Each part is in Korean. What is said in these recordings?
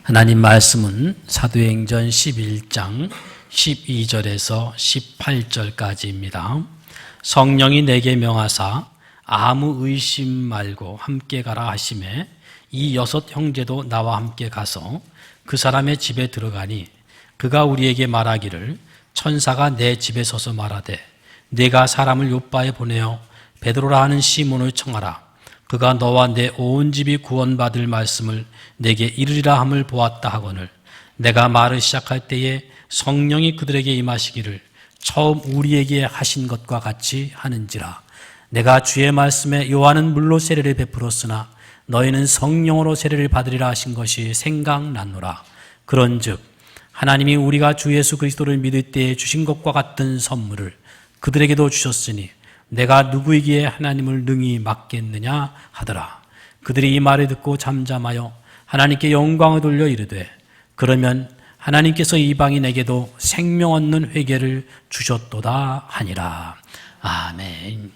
하나님 말씀은 사도행전 11장 12절에서 18절까지입니다. 성령이 내게 명하사 아무 의심 말고 함께 가라 하시매 이 6 형제도 나와 함께 가서 그 사람의 집에 들어가니 그가 우리에게 말하기를 천사가 내 집에 서서 말하되 내가 사람을 요빠에 보내어 베드로라 하는 시몬을 청하라. 그가 너와 내 온 집이 구원받을 말씀을 내게 이르리라 함을 보았다 하거늘 내가 말을 시작할 때에 성령이 그들에게 임하시기를 처음 우리에게 하신 것과 같이 하는지라. 내가 주의 말씀에 요한은 물로 세례를 베풀었으나 너희는 성령으로 세례를 받으리라 하신 것이 생각났노라. 그런즉 하나님이 우리가 주 예수 그리스도를 믿을 때에 주신 것과 같은 선물을 그들에게도 주셨으니 내가 누구에게 하나님을 능히 맡겠느냐 하더라. 그들이 이 말을 듣고 잠잠하여 하나님께 영광을 돌려 이르되 그러면 하나님께서 이방인에게도 생명 얻는 회개를 주셨도다 하니라. 아멘.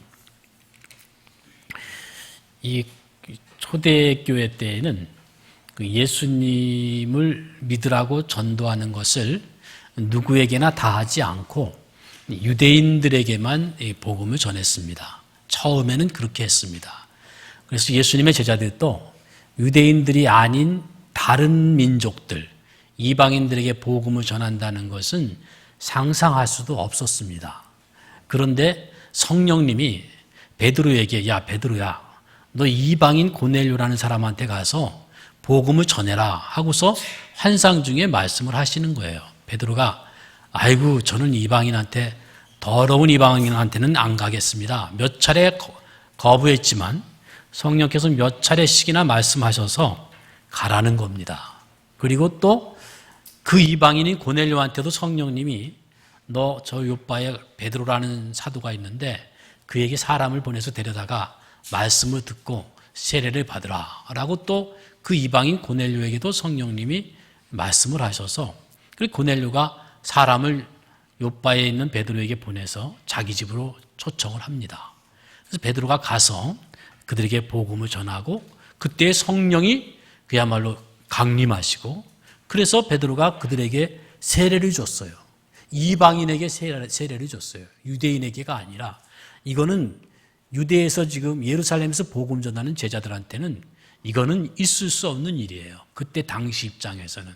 이 초대교회 때에는 예수님을 믿으라고 전도하는 것을 누구에게나 다 하지 않고 유대인들에게만 복음을 전했습니다. 처음에는 그렇게 했습니다. 그래서 예수님의 제자들도 유대인들이 아닌 다른 민족들, 이방인들에게 복음을 전한다는 것은 상상할 수도 없었습니다. 그런데 성령님이 베드로에게 야 베드로야 너 이방인 고넬료라는 사람한테 가서 복음을 전해라 하고서 환상 중에 말씀을 하시는 거예요. 베드로가 아이고 저는 이방인한테 더러운 이방인한테는 안 가겠습니다. 몇 차례 거부했지만 성령께서 몇 차례씩이나 말씀하셔서 가라는 겁니다. 그리고 또 그 이방인인 고넬료한테도 성령님이 너 저 요빠에 베드로라는 사도가 있는데 그에게 사람을 보내서 데려다가 말씀을 듣고 세례를 받으라 라고 또 그 이방인 고넬료에게도 성령님이 말씀을 하셔서 그리고 고넬료가 사람을 요빠에 있는 베드로에게 보내서 자기 집으로 초청을 합니다. 그래서 베드로가 가서 그들에게 복음을 전하고 그때 성령이 그야말로 강림하시고 그래서 베드로가 그들에게 세례를 줬어요. 이방인에게 세례를 줬어요. 유대인에게가 아니라 이거는 유대에서 지금 예루살렘에서 복음 전하는 제자들한테는 이거는 있을 수 없는 일이에요. 그때 당시 입장에서는.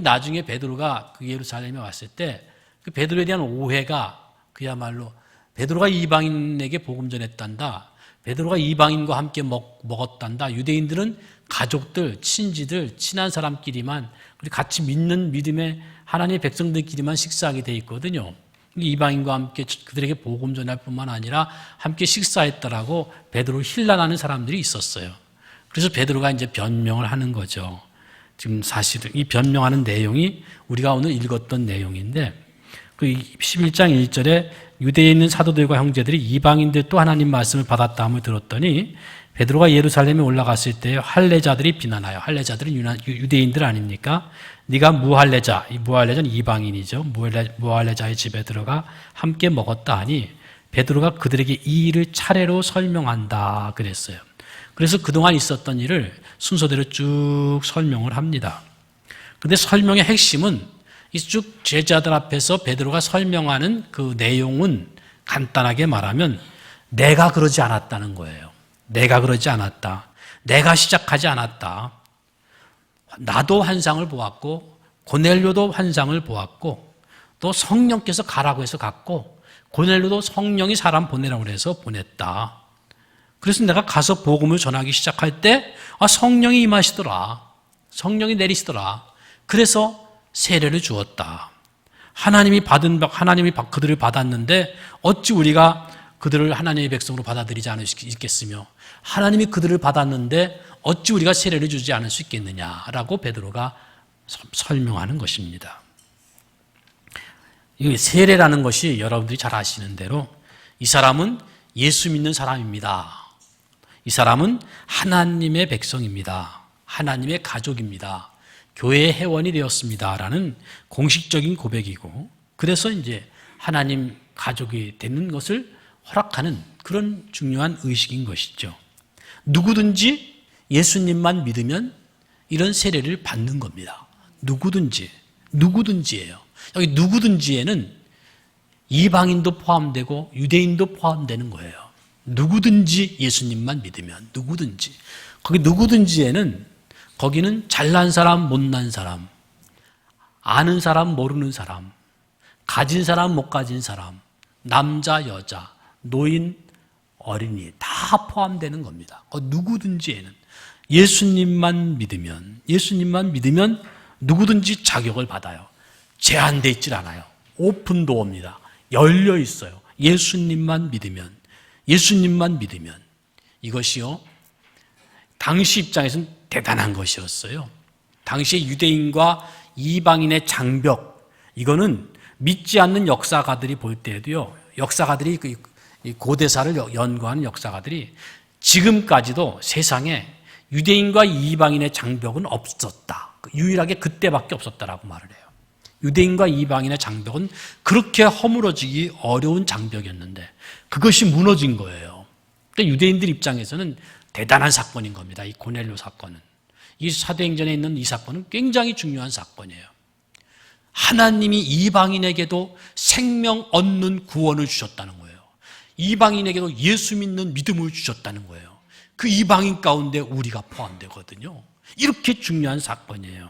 나중에 베드로가 그 예루살렘에 왔을 때 그 베드로에 대한 오해가 그야말로 베드로가 이방인에게 복음 전했단다. 베드로가 이방인과 함께 먹었단다. 유대인들은 가족들, 친지들, 친한 사람끼리만 같이 믿는 믿음의 하나님의 백성들끼리만 식사하게 돼 있거든요. 이방인과 함께 그들에게 복음 전할 뿐만 아니라 함께 식사했더라고 베드로를 힐난하는 사람들이 있었어요. 그래서 베드로가 이제 변명을 하는 거죠. 지금 사실은 이 변명하는 내용이 우리가 오늘 읽었던 내용인데 그 11장 1절에 유대에 있는 사도들과 형제들이 이방인들 또 하나님 말씀을 받았다함을 들었더니 베드로가 예루살렘에 올라갔을 때 할례자들이 비난하여 할례자들은 유대인들 아닙니까? 네가 무할례자, 이 무할례자는 이방인이죠. 무할례자의 집에 들어가 함께 먹었다 하니 베드로가 그들에게 이 일을 차례로 설명한다 그랬어요. 그래서 그동안 있었던 일을 순서대로 쭉 설명을 합니다. 그런데 설명의 핵심은 이 쭉 제자들 앞에서 베드로가 설명하는 그 내용은 간단하게 말하면 내가 그러지 않았다는 거예요. 내가 그러지 않았다. 내가 시작하지 않았다. 나도 환상을 보았고 고넬료도 환상을 보았고 또 성령께서 가라고 해서 갔고 고넬료도 성령이 사람 보내라고 해서 보냈다. 그래서 내가 가서 복음을 전하기 시작할 때 성령이 임하시더라. 성령이 내리시더라. 그래서 세례를 주었다. 하나님이 그들을 받았는데 어찌 우리가 그들을 하나님의 백성으로 받아들이지 않을 수 있겠으며 하나님이 그들을 받았는데 어찌 우리가 세례를 주지 않을 수 있겠느냐라고 베드로가 설명하는 것입니다. 이 세례라는 것이 여러분들이 잘 아시는 대로 이 사람은 예수 믿는 사람입니다. 이 사람은 하나님의 백성입니다. 하나님의 가족입니다. 교회의 회원이 되었습니다라는 공식적인 고백이고 그래서 이제 하나님 가족이 되는 것을 허락하는 그런 중요한 의식인 것이죠. 누구든지 예수님만 믿으면 이런 세례를 받는 겁니다. 누구든지예요. 여기 누구든지에는 이방인도 포함되고 유대인도 포함되는 거예요. 누구든지 예수님만 믿으면, 누구든지. 거기 누구든지에는 거기는 잘난 사람, 못난 사람, 아는 사람, 모르는 사람, 가진 사람, 못 가진 사람, 남자, 여자, 노인, 어린이 다 포함되는 겁니다. 누구든지에는 예수님만 믿으면 누구든지 자격을 받아요. 제한되어 있질 않아요. 오픈도어입니다. 열려 있어요. 예수님만 믿으면 이것이요, 당시 입장에서는 대단한 것이었어요. 당시 유대인과 이방인의 장벽, 이거는 믿지 않는 역사가들이 볼 때에도요, 역사가들이 고대사를 연구하는 역사가들이 지금까지도 세상에 유대인과 이방인의 장벽은 없었다. 유일하게 그때밖에 없었다라고 말을 해요. 유대인과 이방인의 장벽은 그렇게 허물어지기 어려운 장벽이었는데 그것이 무너진 거예요. 그러니까 유대인들 입장에서는 대단한 사건인 겁니다. 이 고넬료 사건은. 이 사도행전에 있는 이 사건은 굉장히 중요한 사건이에요. 하나님이 이방인에게도 생명 얻는 구원을 주셨다는 거예요. 이방인에게도 예수 믿는 믿음을 주셨다는 거예요. 그 이방인 가운데 우리가 포함되거든요. 이렇게 중요한 사건이에요.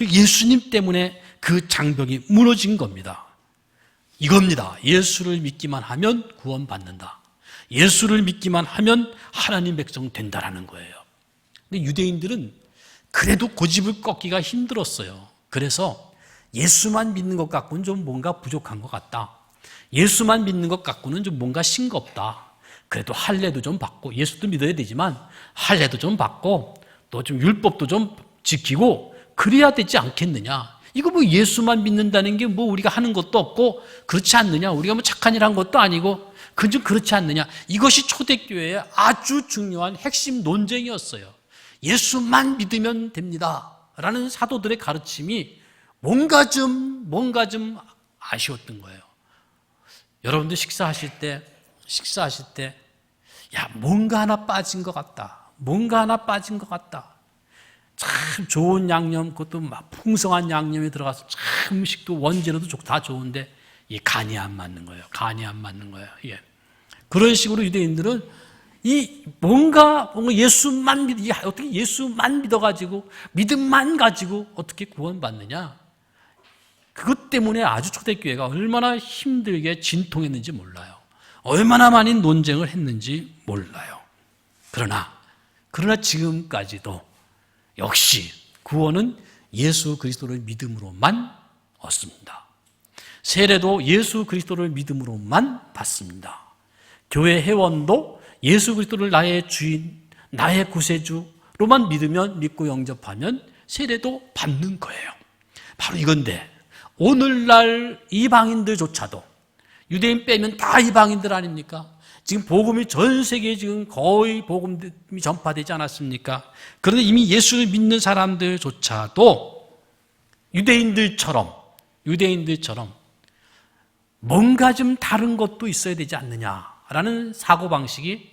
예수님 때문에 그 장벽이 무너진 겁니다. 이겁니다. 예수를 믿기만 하면 구원받는다. 예수를 믿기만 하면 하나님 백성 된다라는 거예요. 근데 유대인들은 그래도 고집을 꺾기가 힘들었어요. 그래서 예수만 믿는 것 갖고는 좀 뭔가 부족한 것 같다. 예수만 믿는 것 갖고는 좀 뭔가 싱겁다. 그래도 할례도 좀 받고, 예수도 믿어야 되지만 할례도 좀 받고 또 좀 율법도 좀 지키고 그래야 되지 않겠느냐. 이거 뭐 예수만 믿는다는 게 뭐 우리가 하는 것도 없고 그렇지 않느냐. 우리가 뭐 착한 일 한 것도 아니고 그건 좀 그렇지 않느냐. 이것이 초대교회의 아주 중요한 핵심 논쟁이었어요. 예수만 믿으면 됩니다 라는 사도들의 가르침이 뭔가 좀 아쉬웠던 거예요. 여러분들 식사하실 때 야, 뭔가 하나 빠진 것 같다. 참 좋은 양념, 그것도 막 풍성한 양념이 들어가서 참 음식도 원재료도 다 좋은데 이 간이 안 맞는 거예요. 예. 그런 식으로 유대인들은 이 뭔가 어떻게 예수만 믿어가지고 믿음만 가지고 어떻게 구원받느냐? 그것 때문에 아주 초대교회가 얼마나 힘들게 진통했는지 몰라요. 얼마나 많이 논쟁을 했는지 몰라요. 그러나 지금까지도 역시 구원은 예수 그리스도를 믿음으로만 얻습니다. 세례도 예수 그리스도를 믿음으로만 받습니다. 교회 회원도 예수 그리스도를 나의 주인, 나의 구세주로만 믿고 영접하면 세례도 받는 거예요. 바로 이건데 오늘날 이방인들조차도, 유대인 빼면 다 이방인들 아닙니까? 지금 복음이 전 세계에 지금 거의 복음이 전파되지 않았습니까? 그런데 이미 예수를 믿는 사람들조차도 유대인들처럼 뭔가 좀 다른 것도 있어야 되지 않느냐라는 사고방식이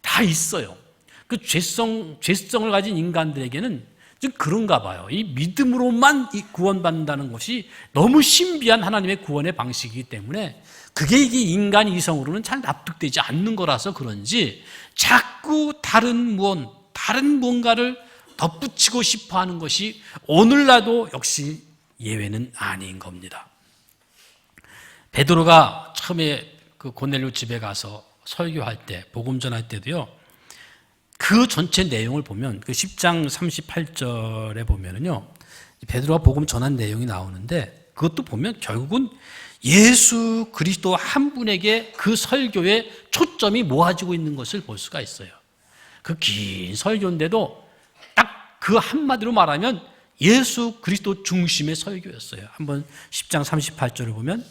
다 있어요. 그 죄성을 가진 인간들에게는 좀 그런가 봐요. 이 믿음으로만 구원받는다는 것이 너무 신비한 하나님의 구원의 방식이기 때문에 그게 이게 인간 이성으로는 잘 납득되지 않는 거라서 그런지 자꾸 다른 무언가를 덧붙이고 싶어 하는 것이 오늘날도 역시 예외는 아닌 겁니다. 베드로가 처음에 그 고넬료 집에 가서 설교할 때, 복음 전할 때도요, 그 전체 내용을 보면 그 10장 38절에 보면은요, 베드로가 복음 전한 내용이 나오는데 그것도 보면 결국은 예수 그리스도 한 분에게 그 설교의 초점이 모아지고 있는 것을 볼 수가 있어요. 그 긴 설교인데도 딱 그 한마디로 말하면 예수 그리스도 중심의 설교였어요. 한번 10장 38절을 보면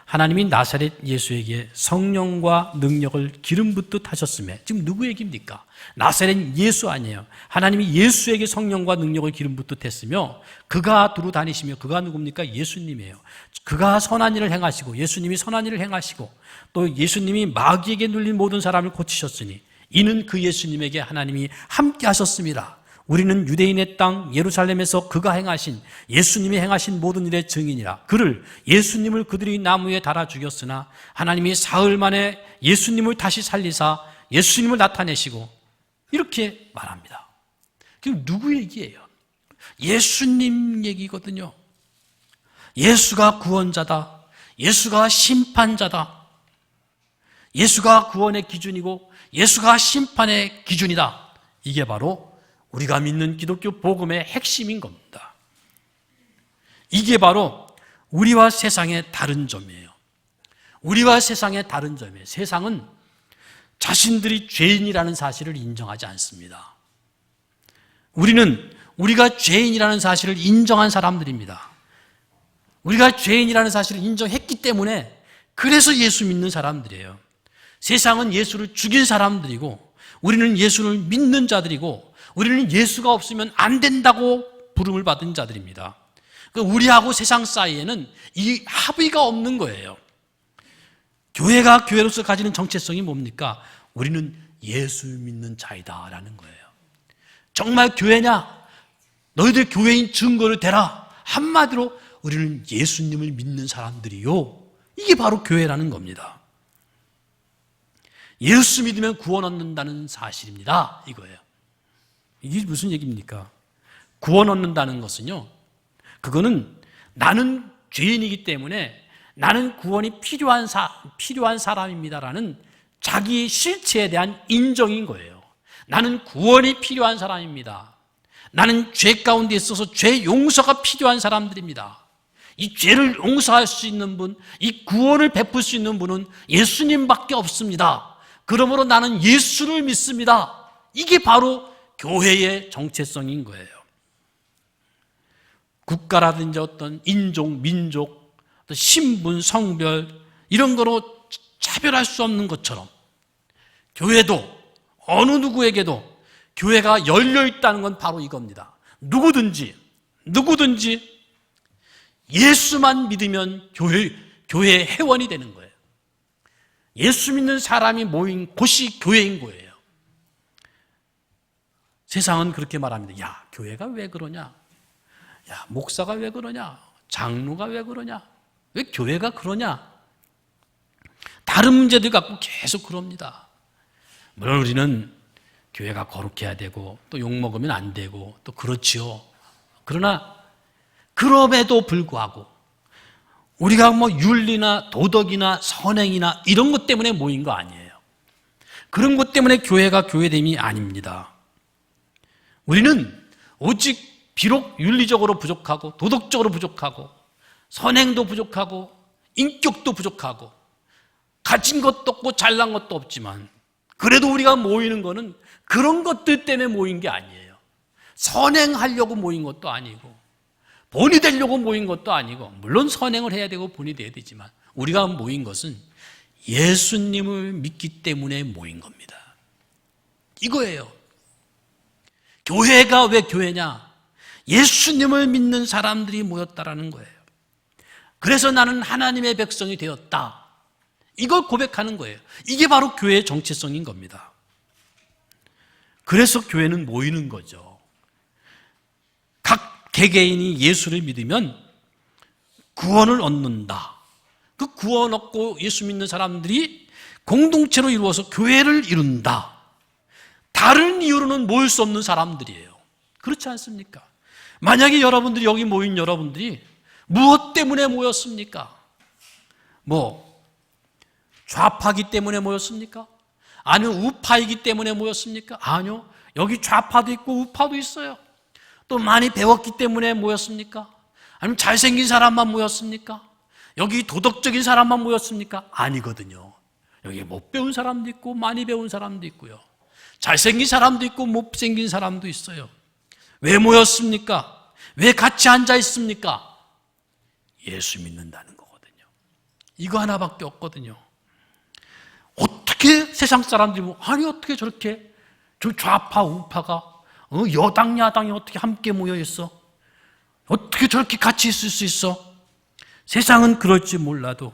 하나님이 나사렛 예수에게 성령과 능력을 기름 붓듯 하셨음에, 지금 누구 얘기입니까? 나사렛 예수 아니에요. 하나님이 예수에게 성령과 능력을 기름 붓듯 했으며 그가 두루 다니시며, 그가 누굽니까? 예수님이에요. 그가 선한 일을 행하시고, 예수님이 선한 일을 행하시고, 또 예수님이 마귀에게 눌린 모든 사람을 고치셨으니 이는 그 예수님에게 하나님이 함께 하셨습니다. 우리는 유대인의 땅 예루살렘에서 그가 행하신 예수님이 행하신 모든 일의 증인이라. 예수님을 그들이 나무에 달아 죽였으나 하나님이 사흘 만에 예수님을 다시 살리사 예수님을 나타내시고, 이렇게 말합니다. 그럼 누구 얘기예요? 예수님 얘기거든요. 예수가 구원자다. 예수가 심판자다. 예수가 구원의 기준이고 예수가 심판의 기준이다. 이게 바로 우리가 믿는 기독교 복음의 핵심인 겁니다. 이게 바로 우리와 세상의 다른 점이에요. 우리와 세상의 다른 점이에요. 세상은 자신들이 죄인이라는 사실을 인정하지 않습니다. 우리는 우리가 죄인이라는 사실을 인정한 사람들입니다. 우리가 죄인이라는 사실을 인정했기 때문에 그래서 예수 믿는 사람들이에요. 세상은 예수를 죽인 사람들이고 우리는 예수를 믿는 자들이고 우리는 예수가 없으면 안 된다고 부름을 받은 자들입니다. 우리하고 세상 사이에는 이 합의가 없는 거예요. 교회가 교회로서 가지는 정체성이 뭡니까? 우리는 예수 믿는 자이다라는 거예요. 정말 교회냐? 너희들 교회인 증거를 대라. 한마디로 우리는 예수님을 믿는 사람들이요. 이게 바로 교회라는 겁니다. 예수 믿으면 구원 얻는다는 사실입니다. 이거예요. 이게 무슨 얘기입니까? 구원 얻는다는 것은요, 그거는 나는 죄인이기 때문에 나는 구원이 필요한 사람입니다라는 자기의 실체에 대한 인정인 거예요. 나는 구원이 필요한 사람입니다. 나는 죄 가운데 있어서 죄 용서가 필요한 사람들입니다. 이 죄를 용서할 수 있는 분, 이 구원을 베풀 수 있는 분은 예수님밖에 없습니다. 그러므로 나는 예수를 믿습니다. 이게 바로 교회의 정체성인 거예요. 국가라든지 어떤 인종, 민족, 어떤 신분, 성별 이런 거로 차별할 수 없는 것처럼 교회도 어느 누구에게도 교회가 열려 있다는 건 바로 이겁니다. 누구든지 예수만 믿으면 교회의 회원이 되는 거예요. 예수 믿는 사람이 모인 곳이 교회인 거예요. 세상은 그렇게 말합니다. 야, 교회가 왜 그러냐? 야, 목사가 왜 그러냐? 장로가 왜 그러냐? 왜 교회가 그러냐? 다른 문제들 갖고 계속 그럽니다. 물론 우리는 교회가 거룩해야 되고 또 욕먹으면 안 되고 또 그렇지요. 그러나 그럼에도 불구하고 우리가 뭐 윤리나 도덕이나 선행이나 이런 것 때문에 모인 거 아니에요. 그런 것 때문에 교회가 교회됨이 아닙니다. 우리는 오직 비록 윤리적으로 부족하고 도덕적으로 부족하고 선행도 부족하고 인격도 부족하고 가진 것도 없고 잘난 것도 없지만 그래도 우리가 모이는 거는 그런 것들 때문에 모인 게 아니에요. 선행하려고 모인 것도 아니고 본이 되려고 모인 것도 아니고, 물론 선행을 해야 되고 본이 돼야 되지만 우리가 모인 것은 예수님을 믿기 때문에 모인 겁니다. 이거예요. 교회가 왜 교회냐? 예수님을 믿는 사람들이 모였다라는 거예요. 그래서 나는 하나님의 백성이 되었다. 이걸 고백하는 거예요. 이게 바로 교회의 정체성인 겁니다. 그래서 교회는 모이는 거죠. 각 개개인이 예수를 믿으면 구원을 얻는다. 그 구원 얻고 예수 믿는 사람들이 공동체로 이루어서 교회를 이룬다. 다른 이유로는 모일 수 없는 사람들이에요. 그렇지 않습니까? 만약에 여러분들이 여기 모인 여러분들이 무엇 때문에 모였습니까? 좌파기 때문에 모였습니까? 아니면 우파이기 때문에 모였습니까? 아니요. 여기 좌파도 있고 우파도 있어요. 또 많이 배웠기 때문에 모였습니까? 아니면 잘생긴 사람만 모였습니까? 여기 도덕적인 사람만 모였습니까? 아니거든요. 여기 못 배운 사람도 있고 많이 배운 사람도 있고요. 잘생긴 사람도 있고 못생긴 사람도 있어요. 왜 모였습니까? 왜 같이 앉아 있습니까? 예수 믿는다는 거거든요. 이거 하나밖에 없거든요. 어떻게 세상 사람들이 아니 어떻게 저렇게 저 좌파 우파가 여당 야당이 어떻게 함께 모여 있어? 어떻게 저렇게 같이 있을 수 있어? 세상은 그럴지 몰라도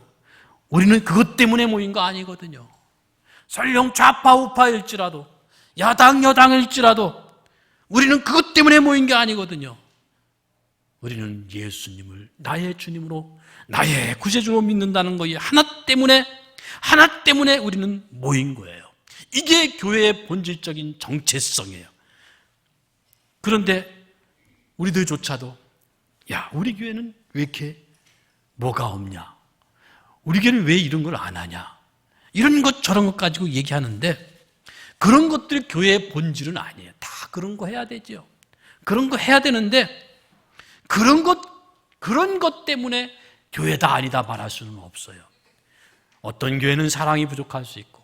우리는 그것 때문에 모인 거 아니거든요. 설령 좌파 우파일지라도 야당 여당일지라도 우리는 그것 때문에 모인 게 아니거든요. 우리는 예수님을 나의 주님으로, 나의 구세주로 믿는다는 거에 하나 때문에 우리는 모인 거예요. 이게 교회의 본질적인 정체성이에요. 그런데 우리들조차도 야, 우리 교회는 왜 이렇게 뭐가 없냐? 우리 교회는 왜 이런 걸 안 하냐? 이런 것 저런 것 가지고 얘기하는데 그런 것들이 교회의 본질은 아니에요. 다 그런 거 해야 되죠. 그런 거 해야 되는데 그런 것 때문에 교회다 아니다 말할 수는 없어요. 어떤 교회는 사랑이 부족할 수 있고,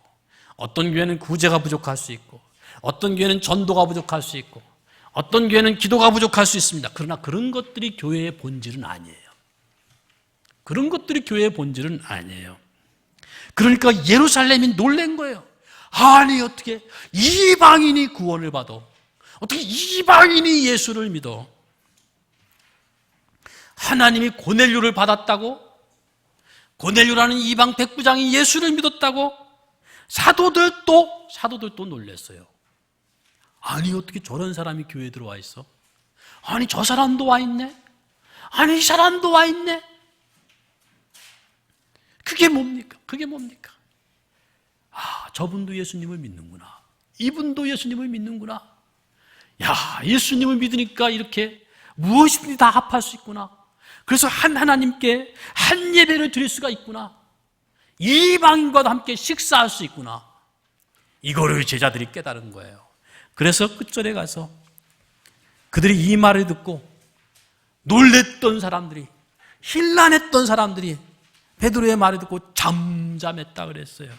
어떤 교회는 구제가 부족할 수 있고, 어떤 교회는 전도가 부족할 수 있고, 어떤 교회는 기도가 부족할 수 있습니다. 그러나 그런 것들이 교회의 본질은 아니에요. 그런 것들이 교회의 본질은 아니에요. 그러니까 예루살렘이 놀란 거예요. 아니 어떻게 이방인이 구원을 받아? 어떻게 이방인이 예수를 믿어? 하나님이 고넬료를 받았다고? 고넬료라는 이방 백부장이 예수를 믿었다고? 사도들도 놀랐어요. 아니 어떻게 저런 사람이 교회에 들어와 있어? 아니 저 사람도 와 있네? 아니 이 사람도 와 있네? 그게 뭡니까? 아, 저분도 예수님을 믿는구나. 이분도 예수님을 믿는구나. 야, 예수님을 믿으니까 이렇게 무엇이든지 다 합할 수 있구나. 그래서 하나님께 한 예배를 드릴 수가 있구나. 이방인과도 함께 식사할 수 있구나. 이거를 제자들이 깨달은 거예요. 그래서 끝절에 가서 그들이 이 말을 듣고 놀랬던 사람들이, 혼란했던 사람들이 베드로의 말을 듣고 잠잠했다 그랬어요.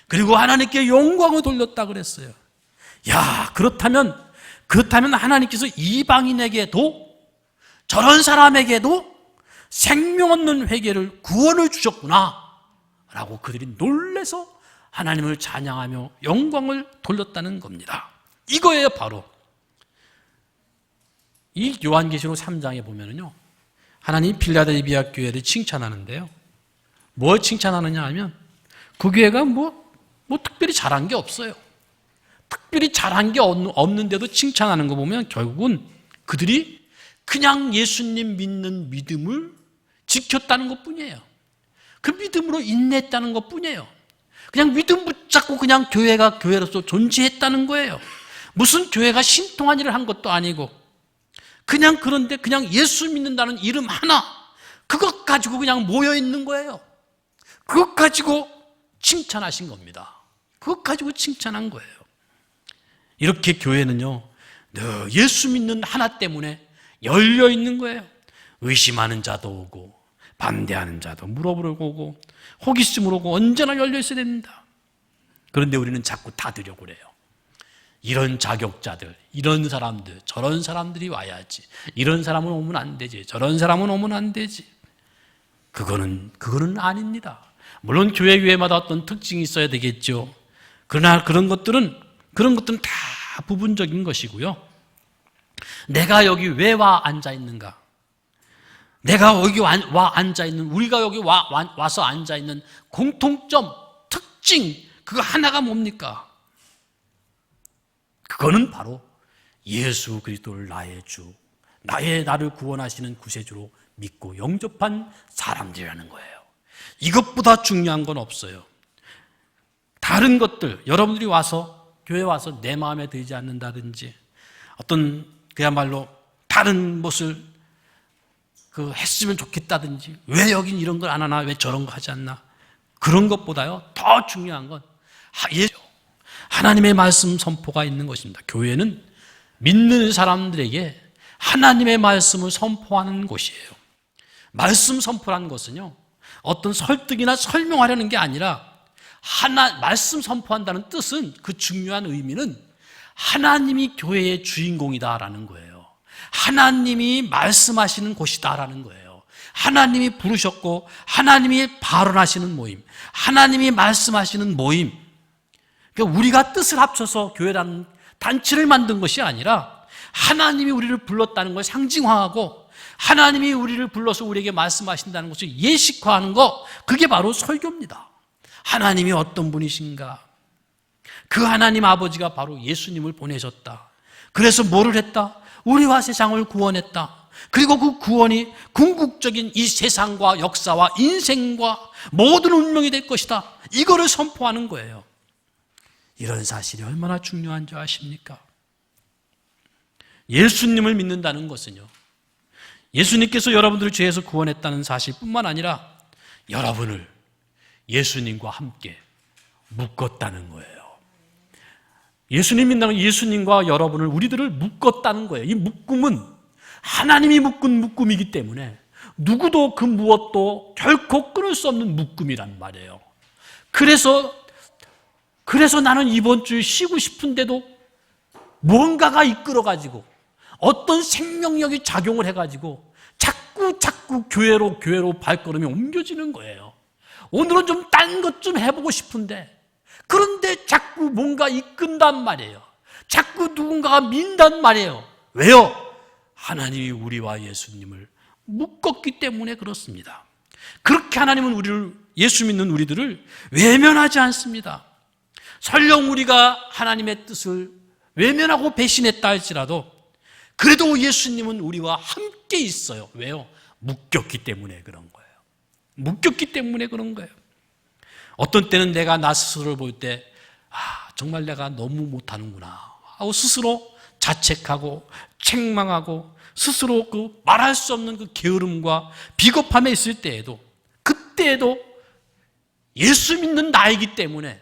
그리고 하나님께 영광을 돌렸다 그랬어요. 야, 그렇다면 하나님께서 이방인에게도, 저런 사람에게도 생명 없는 회개를, 구원을 주셨구나 라고 그들이 놀라서 하나님을 찬양하며 영광을 돌렸다는 겁니다. 이거예요. 바로 이 요한계시록 3장에 보면은요, 하나님 필라델비아 교회를 칭찬하는데요, 뭘 칭찬하느냐 하면 그 교회가 뭐 특별히 잘한 게 없어요. 특별히 잘한 게 없는데도 칭찬하는 거 보면 결국은 그들이 그냥 예수님 믿는 믿음을 지켰다는 것 뿐이에요. 그 믿음으로 인내했다는 것 뿐이에요. 그냥 믿음 붙잡고 그냥 교회가 교회로서 존재했다는 거예요. 무슨 교회가 신통한 일을 한 것도 아니고, 그런데 그냥 예수 믿는다는 이름 하나, 그것 가지고 그냥 모여 있는 거예요. 그것 가지고 칭찬하신 겁니다. 그것 가지고 칭찬한 거예요. 이렇게 교회는요, 예수 믿는 하나 때문에 열려 있는 거예요. 의심하는 자도 오고, 반대하는 자도 물어보려고 오고, 호기심으로 오고, 언제나 열려 있어야 됩니다. 그런데 우리는 자꾸 닫으려고 그래요. 이런 자격자들, 이런 사람들, 저런 사람들이 와야지. 이런 사람은 오면 안 되지. 저런 사람은 오면 안 되지. 그거는 아닙니다. 물론 교회마다 어떤 특징이 있어야 되겠죠. 그러나 그런 것들은 다 부분적인 것이고요. 내가 여기 왜 와 앉아 있는가? 내가 여기 와 앉아 있는, 우리가 여기 와서 앉아 있는 공통점, 특징, 그거 하나가 뭡니까? 그거는 바로 예수 그리스도를 나의 주, 나를 구원하시는 구세주로 믿고 영접한 사람들이라는 거예요. 이것보다 중요한 건 없어요. 다른 것들, 여러분들이 교회에 와서 내 마음에 들지 않는다든지, 어떤 그야말로 다른 것을 했으면 좋겠다든지, 왜 여긴 이런 걸 안 하나, 왜 저런 거 하지 않나, 그런 것보다요 더 중요한 건 하나님의 말씀 선포가 있는 것입니다. 교회는 믿는 사람들에게 하나님의 말씀을 선포하는 곳이에요. 말씀 선포라는 것은요, 어떤 설득이나 설명하려는 게 아니라, 말씀 선포한다는 뜻은, 그 중요한 의미는 하나님이 교회의 주인공이다라는 거예요. 하나님이 말씀하시는 곳이다라는 거예요. 하나님이 부르셨고 하나님이 발언하시는 모임, 하나님이 말씀하시는 모임. 그러니까 우리가 뜻을 합쳐서 교회라는 단체를 만든 것이 아니라, 하나님이 우리를 불렀다는 걸 상징화하고, 하나님이 우리를 불러서 우리에게 말씀하신다는 것을 예식화하는 것, 그게 바로 설교입니다. 하나님이 어떤 분이신가? 그 하나님 아버지가 바로 예수님을 보내셨다. 그래서 뭐를 했다? 우리와 세상을 구원했다. 그리고 그 구원이 궁극적인 이 세상과 역사와 인생과 모든 운명이 될 것이다. 이거를 선포하는 거예요. 이런 사실이 얼마나 중요한 줄 아십니까? 예수님을 믿는다는 것은요, 예수님께서 여러분들을 죄에서 구원했다는 사실뿐만 아니라 여러분을 예수님과 함께 묶었다는 거예요. 예수님 믿는다는 예수님과 여러분을, 우리들을 묶었다는 거예요. 이 묶음은 하나님이 묶은 묶음이기 때문에 누구도 그 무엇도 결코 끊을 수 없는 묶음이란 말이에요. 그래서 나는 이번 주에 쉬고 싶은데도 뭔가가 이끌어가지고 어떤 생명력이 작용을 해가지고 자꾸 교회로 발걸음이 옮겨지는 거예요. 오늘은 좀 딴 것 좀 해보고 싶은데, 그런데 자꾸 뭔가 이끈단 말이에요. 자꾸 누군가가 민단 말이에요. 왜요? 하나님이 우리와 예수님을 묶었기 때문에 그렇습니다. 그렇게 하나님은 예수 믿는 우리들을 외면하지 않습니다. 설령 우리가 하나님의 뜻을 외면하고 배신했다 할지라도 그래도 예수님은 우리와 함께 있어요. 왜요? 묶였기 때문에 그런 거예요. 묶였기 때문에 그런 거예요. 어떤 때는 내가 나 스스로를 볼 때 정말 내가 너무 못하는구나 하고 스스로 자책하고 책망하고 스스로 그 말할 수 없는 그 게으름과 비겁함에 있을 때에도, 그때에도 예수 믿는 나이기 때문에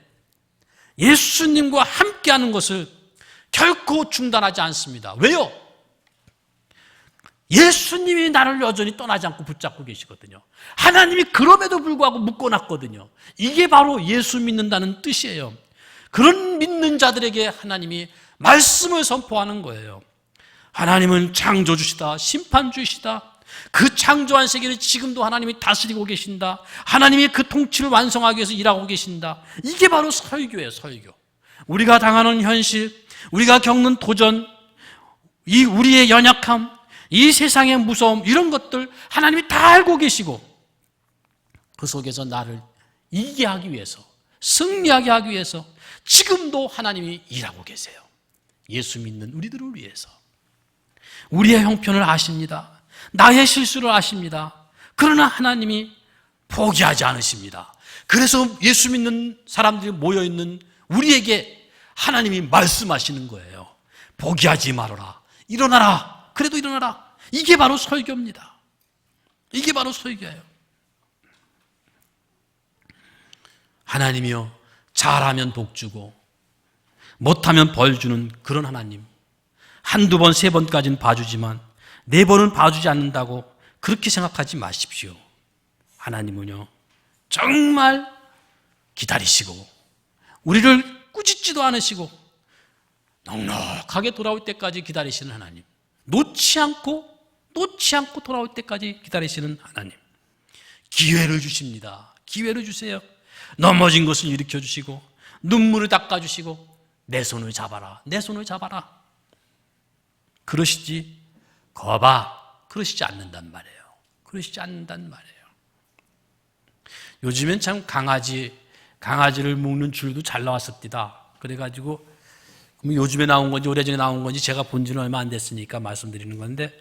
예수님과 함께하는 것을 결코 중단하지 않습니다. 왜요? 예수님이 나를 여전히 떠나지 않고 붙잡고 계시거든요. 하나님이 그럼에도 불구하고 묶어놨거든요. 이게 바로 예수 믿는다는 뜻이에요. 그런 믿는 자들에게 하나님이 말씀을 선포하는 거예요. 하나님은 창조주시다, 심판주시다. 그 창조한 세계를 지금도 하나님이 다스리고 계신다. 하나님이 그 통치를 완성하기 위해서 일하고 계신다. 이게 바로 설교예요, 설교. 우리가 당하는 현실, 우리가 겪는 도전, 이 우리의 연약함, 이 세상의 무서움, 이런 것들 하나님이 다 알고 계시고 그 속에서 나를 이기게 하기 위해서, 승리하게 하기 위해서 지금도 하나님이 일하고 계세요. 예수 믿는 우리들을 위해서. 우리의 형편을 아십니다. 나의 실수를 아십니다. 그러나 하나님이 포기하지 않으십니다. 그래서 예수 믿는 사람들이 모여있는 우리에게 하나님이 말씀하시는 거예요. 포기하지 말아라. 일어나라. 그래도 일어나라. 이게 바로 설교입니다. 이게 바로 설교예요. 하나님이요, 잘하면 복 주고 못하면 벌 주는 그런 하나님. 한두 번, 세 번까지는 봐주지만 네 번은 봐주지 않는다고 그렇게 생각하지 마십시오. 하나님은요, 정말 기다리시고 우리를 꾸짖지도 않으시고 넉넉하게 돌아올 때까지 기다리시는 하나님. 놓지 않고 돌아올 때까지 기다리시는 하나님. 기회를 주십니다. 기회를 주세요. 넘어진 것을 일으켜 주시고 눈물을 닦아주시고 내 손을 잡아라. 내 손을 잡아라. 그러시지 거봐. 그러시지 않는단 말이에요. 그러시지 않는단 말이에요. 요즘엔 참 강아지를 묶는 줄도 잘 나왔습니다. 그래가지고 요즘에 나온 건지 오래전에 나온 건지 제가 본 지는 얼마 안 됐으니까 말씀드리는 건데,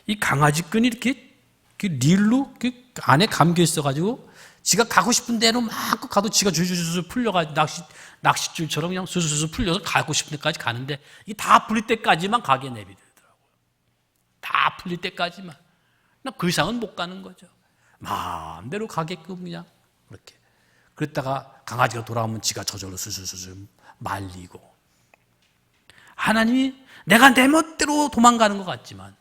이 강아지 끈이 이렇게 릴로 안에 감겨 있어가지고 지가 가고 싶은 대로 막 가도 지가 줄줄줄 풀려가지고 낚싯줄처럼 그냥 수수수 풀려서 가고 싶은 데까지 가는데 이게 다 풀릴 때까지만 가게 내비두더라고요. 다 풀릴 때까지만. 그 이상은 못 가는 거죠. 마음대로 가게끔 그냥 그렇게. 그랬다가 강아지가 돌아오면 지가 저절로 수수수 말리고. 하나님이 내가 내 멋대로 도망가는 것 같지만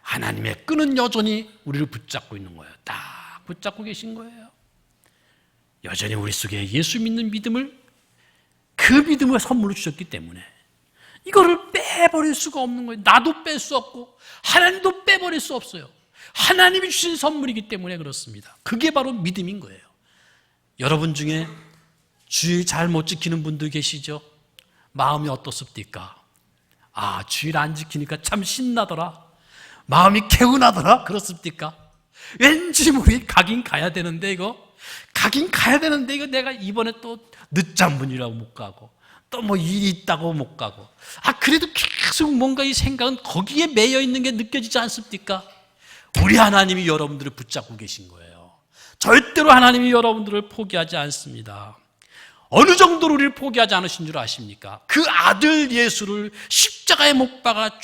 하나님의 끈은 여전히 우리를 붙잡고 있는 거예요. 딱 붙잡고 계신 거예요. 여전히 우리 속에 예수 믿는 믿음을, 그 믿음을 선물로 주셨기 때문에 이거를 빼버릴 수가 없는 거예요. 나도 뺄 수 없고 하나님도 빼버릴 수 없어요. 하나님이 주신 선물이기 때문에 그렇습니다. 그게 바로 믿음인 거예요. 여러분 중에 주일 잘 못 지키는 분들 계시죠? 마음이 어떻습니까? 주일 안 지키니까 참 신나더라. 마음이 개운하더라. 그렇습니까? 왠지 우리 가긴 가야 되는데 이거 내가 이번에 또 늦잠분이라고 못 가고 또 뭐 일이 있다고 못 가고, 그래도 계속 뭔가 이 생각은 거기에 매여 있는 게 느껴지지 않습니까? 우리 하나님이 여러분들을 붙잡고 계신 거예요. 절대로 하나님이 여러분들을 포기하지 않습니다. 어느 정도로 우리를 포기하지 않으신 줄 아십니까? 그 아들 예수를 십자가에 못 박아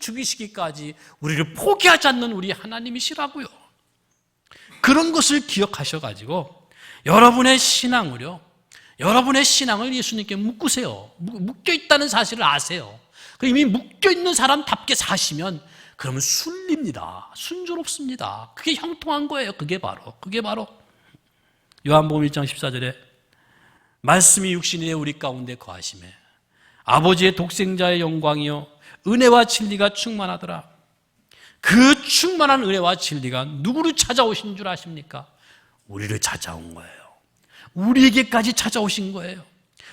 죽이시기까지 우리를 포기하지 않는 우리 하나님이시라고요. 그런 것을 기억하셔가지고 여러분의 신앙을 예수님께 묶으세요. 묶여있다는 사실을 아세요. 이미 묶여있는 사람답게 사시면 그러면 순립니다. 순조롭습니다. 그게 형통한 거예요. 그게 바로 요한복음 1장 14절에 말씀이 육신이 되어 우리 가운데 거하시매 아버지의 독생자의 영광이요 은혜와 진리가 충만하더라. 그 충만한 은혜와 진리가 누구를 찾아오신 줄 아십니까? 우리를 찾아온 거예요. 우리에게까지 찾아오신 거예요.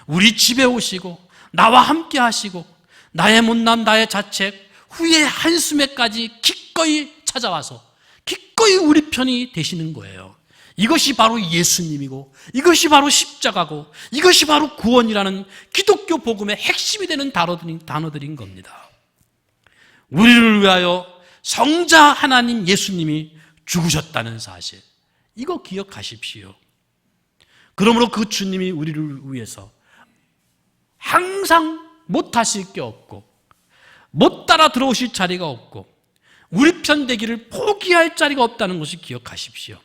우리 집에 오시고 나와 함께 하시고 나의 못남 나의 자책 후의 한숨에까지 기꺼이 찾아와서 기꺼이 우리 편이 되시는 거예요. 이것이 바로 예수님이고 이것이 바로 십자가고 이것이 바로 구원이라는 기독교 복음의 핵심이 되는 단어들인 겁니다. 우리를 위하여 성자 하나님 예수님이 죽으셨다는 사실, 이거 기억하십시오. 그러므로 그 주님이 우리를 위해서 항상 못하실 게 없고 못 따라 들어오실 자리가 없고 우리 편 되기를 포기할 자리가 없다는 것을 기억하십시오.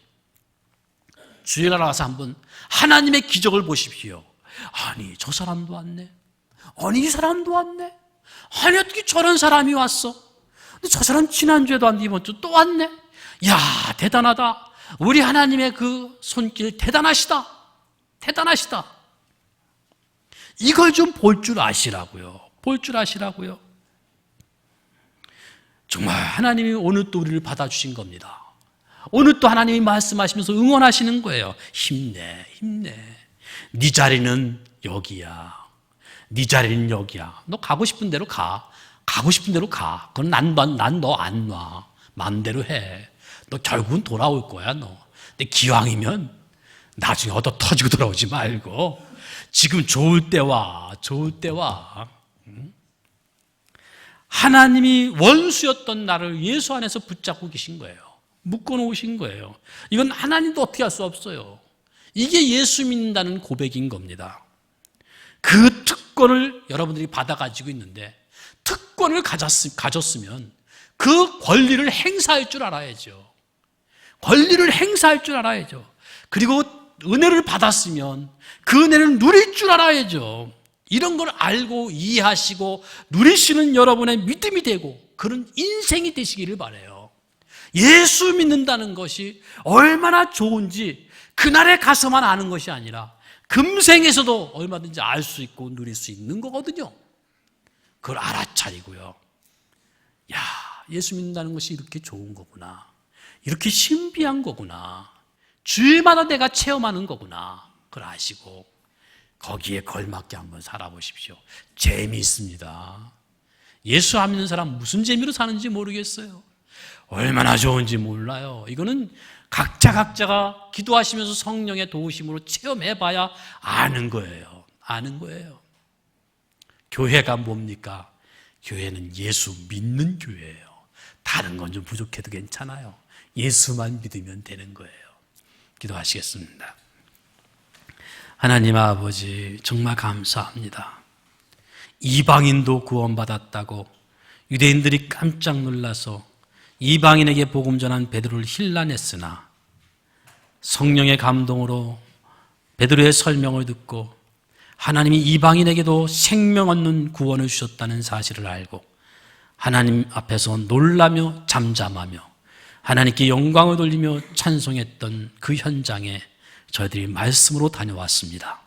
주일 날 와서 한번 하나님의 기적을 보십시오. 아니 저 사람도 왔네. 아니 이 사람도 왔네. 아니 어떻게 저런 사람이 왔어. 근데 저 사람 지난주에도 왔는데 이번 주 또 왔네. 야 대단하다. 우리 하나님의 그 손길 대단하시다. 이걸 좀 볼 줄 아시라고요. 정말 하나님이 오늘 또 우리를 받아주신 겁니다. 오늘 또 하나님이 말씀하시면서 응원하시는 거예요. 힘내. 네 자리는 여기야. 너 가고 싶은 대로 가. 그건 난 너 안 놔. 마음대로 해. 너 결국은 돌아올 거야, 너. 근데 기왕이면 나중에 얻어 터지고 돌아오지 말고 지금 좋을 때 와. 하나님이 원수였던 나를 예수 안에서 붙잡고 계신 거예요. 묶어놓으신 거예요. 이건 하나님도 어떻게 할 수 없어요. 이게 예수 믿는다는 고백인 겁니다. 그 특권을 여러분들이 받아가지고 있는데 특권을 가졌으면 그 권리를 행사할 줄 알아야죠. 그리고 은혜를 받았으면 그 은혜를 누릴 줄 알아야죠. 이런 걸 알고 이해하시고 누리시는 여러분의 믿음이 되고 그런 인생이 되시기를 바라요. 예수 믿는다는 것이 얼마나 좋은지 그날에 가서만 아는 것이 아니라 금생에서도 얼마든지 알 수 있고 누릴 수 있는 거거든요. 그걸 알아차리고요. 야, 예수 믿는다는 것이 이렇게 좋은 거구나. 이렇게 신비한 거구나. 주일마다 내가 체험하는 거구나. 그걸 아시고 거기에 걸맞게 한번 살아보십시오. 재미있습니다. 예수 안 믿는 사람 무슨 재미로 사는지 모르겠어요. 얼마나 좋은지 몰라요. 이거는 각자가 기도하시면서 성령의 도우심으로 체험해봐야 아는 거예요. 교회가 뭡니까? 교회는 예수 믿는 교회예요. 다른 건 좀 부족해도 괜찮아요. 예수만 믿으면 되는 거예요. 기도하시겠습니다. 하나님 아버지, 정말 감사합니다. 이방인도 구원받았다고 유대인들이 깜짝 놀라서 이방인에게 복음 전한 베드로를 힐난했으나 성령의 감동으로 베드로의 설명을 듣고 하나님이 이방인에게도 생명 얻는 구원을 주셨다는 사실을 알고 하나님 앞에서 놀라며 잠잠하며 하나님께 영광을 돌리며 찬송했던 그 현장에 저희들이 말씀으로 다녀왔습니다.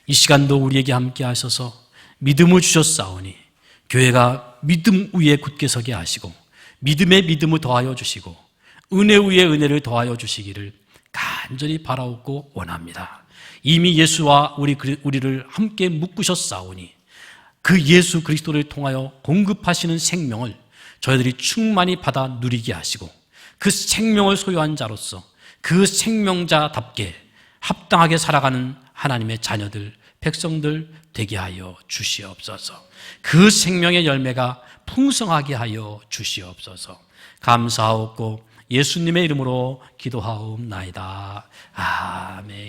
이 시간도 우리에게 함께 하셔서 믿음을 주셨사오니 교회가 믿음 위에 굳게 서게 하시고 믿음에 믿음을 더하여 주시고 은혜 위에 은혜를 더하여 주시기를 간절히 바라옵고 원합니다. 이미 예수와 우리를 함께 묶으셨사오니 그 예수 그리스도를 통하여 공급하시는 생명을 저희들이 충만히 받아 누리게 하시고 그 생명을 소유한 자로서 그 생명자답게 합당하게 살아가는 하나님의 자녀들 백성들 되게 하여 주시옵소서. 그 생명의 열매가 풍성하게 하여 주시옵소서. 감사하옵고 예수님의 이름으로 기도하옵나이다. 아멘.